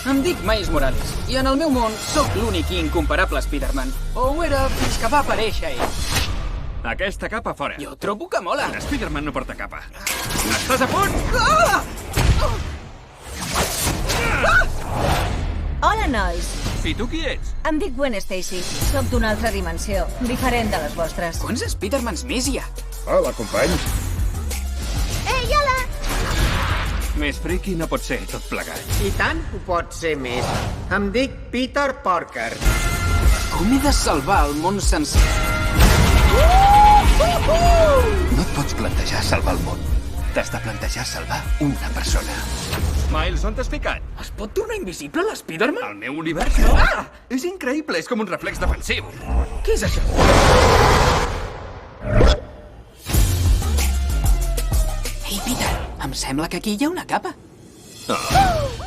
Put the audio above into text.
Em dic Miles Morales, i en el meu món sóc l'únic i incomparable Spider-Man. O ho era fins que va aparèixer ell. Aquesta capa fora. Jo trobo que mola. Spider-Man no porta capa. Estàs a punt? Hola, nois. I tu qui ets? Em dic Gwen Stacy. Soc d'una altra dimensió, diferent de les vostres. Quants Spider-Mans més hi ha? Hola, company. Ei, hola! Més friki no pot ser tot plegat. I tant ho pot ser més. Em dic Peter Parker. Com he de salvar el món sencer? No et pots plantejar salvar el món. T'has de plantejar salvar una persona. Miles, on t'has ficat? Es pot tornar invisible l'Spider-Man? Al meu univers no. És increïble, és com un reflex defensiu. Què és això? Ei, Peter, em sembla que aquí hi ha una capa. Oh.